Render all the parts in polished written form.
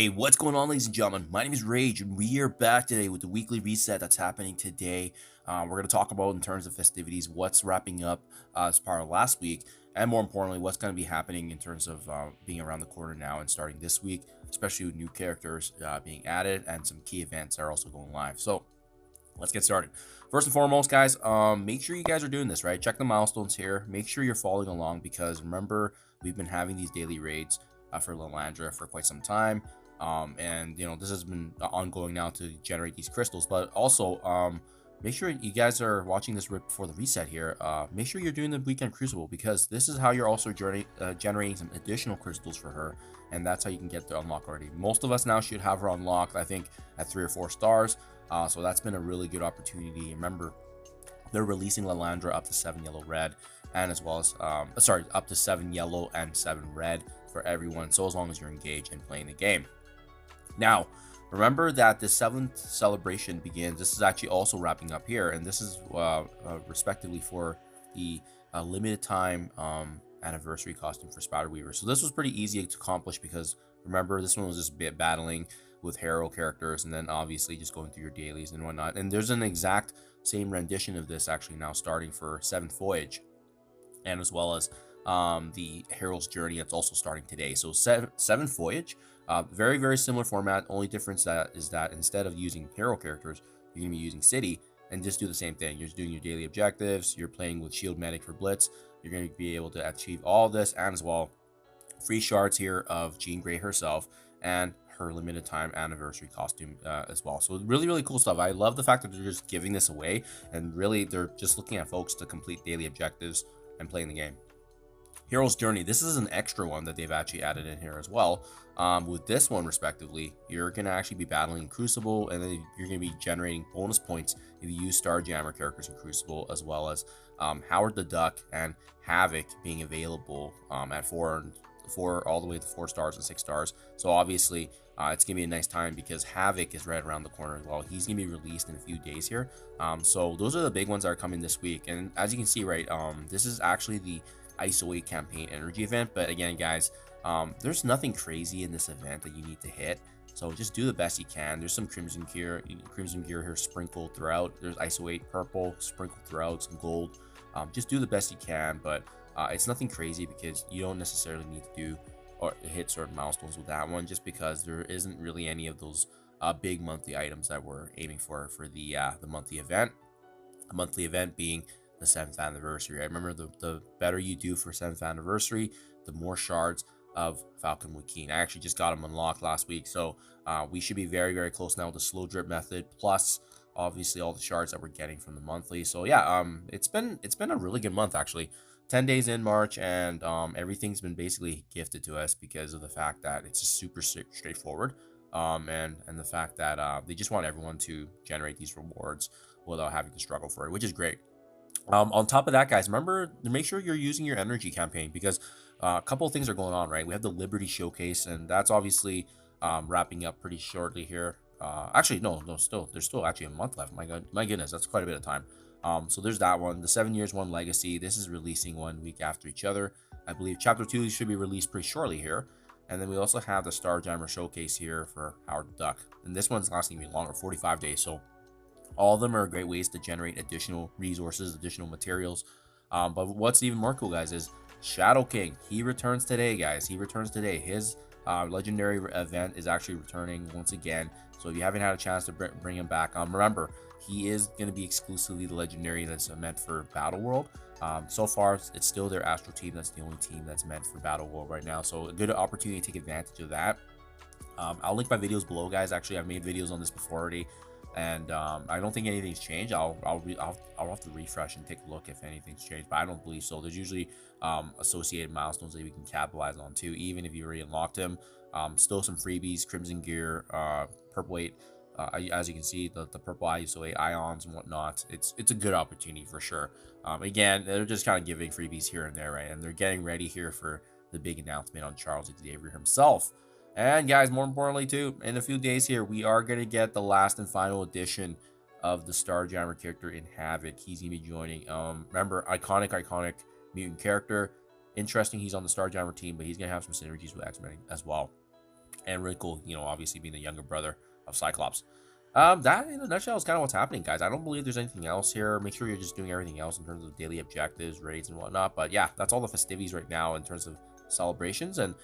Hey, what's going on, ladies and gentlemen? My name is Rage, and we are back today with the weekly reset that's happening today. We're going to talk about, in terms of festivities, what's wrapping up as part of last week, and more importantly, what's going to be happening in terms of being around the corner now and starting this week, especially with new characters being added and some key events that are also going live. So, let's get started. First and foremost, guys, make sure you guys are doing this, right? Check the milestones here. Make sure you're following along because remember, we've been having these daily raids for Lalandra for quite some time. And this has been ongoing now to generate these crystals, but also make sure you guys are watching this right before the reset here. Make sure you're doing the weekend crucible because this is how you're also generating some additional crystals for her, and that's how you can get the unlock already. Most of us now should have her unlocked, I think, at 3 or 4 stars. So that's been a really good opportunity. Remember, they're releasing Lalandra up to 7 yellow red, and as well as up to 7 yellow and 7 red for everyone, so as long as you're engaged and playing the game. Now, remember that the 7th celebration begins. This is actually also wrapping up here, and this is respectively for the limited time anniversary costume for Spider Weaver. So this was pretty easy to accomplish because remember, this one was just battling with hero characters and then obviously just going through your dailies and whatnot. And there's an exact same rendition of this actually now starting for 7th Voyage, and as well as the Herald's Journey that's also starting today. So 7th Voyage, very, very similar format. Only difference is that instead of using hero characters, you're going to be using City and just do the same thing. You're just doing your daily objectives. You're playing with Shield Medic for Blitz. You're going to be able to achieve all this, and as well, free shards here of Jean Grey herself and her limited time anniversary costume as well. So really, really cool stuff. I love the fact that they're just giving this away, and really they're just looking at folks to complete daily objectives and playing the game. Hero's Journey, this is an extra one that they've actually added in here as well. With this one respectively, you're going to actually be battling Crucible, and then you're going to be generating bonus points if you use Starjammer characters in Crucible, as well as Howard the Duck and Havoc being available at 4 all the way to 4 stars and 6 stars. So obviously it's gonna be a nice time because Havoc is right around the corner as well. He's gonna be released in a few days here. So those are the big ones that are coming this week, and as you can see, right, this is actually the ISO 8 campaign energy event. But again, guys, there's nothing crazy in this event that you need to hit, so just do the best you can. There's some crimson gear here sprinkled throughout. There's ISO 8 purple sprinkled throughout, some gold. Just do the best you can, but it's nothing crazy because you don't necessarily need to do or hit certain milestones with that one, just because there isn't really any of those big monthly items that we're aiming for the monthly event. A monthly event being the 7th anniversary. I remember the better you do for 7th anniversary, the more shards of Falcon Wakeen. I actually just got them unlocked last week, so we should be very, very close now with the slow drip method, plus obviously all the shards that we're getting from the monthly. So yeah, it's been a really good month actually. 10 days in March, and everything's been basically gifted to us because of the fact that it's just super straightforward, and the fact that they just want everyone to generate these rewards without having to struggle for it, which is great. On top of that, guys, remember to make sure you're using your energy campaign because a couple of things are going on, right? We have the Liberty Showcase, and that's obviously wrapping up pretty shortly here. Actually, no, there's still actually a month left. My goodness, that's quite a bit of time. So there's that one. The 7 Years One Legacy, this is releasing 1 week after each other. I believe Chapter 2 should be released pretty shortly here. And then we also have the Starjammer Showcase here for Howard the Duck. And this one's lasting even longer, 45 days. So all of them are great ways to generate additional resources, additional materials. But what's even more cool, guys, is Shadow King. He returns today, guys. He returns today. His legendary event is actually returning once again. So if you haven't had a chance to bring him back, remember, he is going to be exclusively the legendary that's meant for Battle World. So far, it's still their Astro team. That's the only team that's meant for Battle World right now. So a good opportunity to take advantage of that. I'll link my videos below, guys. Actually, I've made videos on this before already, and I don't think anything's changed. I'll have to refresh and take a look if anything's changed, but I don't believe so. There's usually associated milestones that we can capitalize on too, even if you already unlocked him. Still some freebies, Crimson Gear, Purple 8. As you can see, the purple ISO 8 ions and whatnot. It's a good opportunity for sure. Again, they're just kind of giving freebies here and there, right? And they're getting ready here for the big announcement on Charles Xavier himself. And guys, more importantly too, in a few days here, we are going to get the last and final edition of the Starjammer character in Havoc. He's going to be joining. Remember, iconic mutant character. Interesting, he's on the Starjammer team, but he's going to have some synergies with X-Men as well. and really cool, you know, obviously being the younger brother of Cyclops. That in a nutshell is kind of what's happening, guys. I don't believe there's anything else here. Make sure you're just doing everything else in terms of daily objectives, raids, and whatnot. But yeah, that's all the festivities right now in terms of celebrations and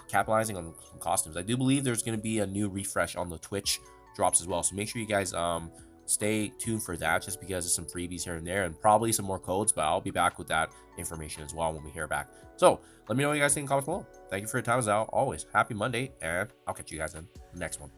capitalizing on costumes. I do believe there's going to be a new refresh on the Twitch drops as well. So make sure you guys stay tuned for that, just because there's some freebies here and there and probably some more codes, but I'll be back with that information as well when we hear back. So let me know what you guys think in the comments below. Thank you for your time as always. Happy Monday, and I'll catch you guys in the next one.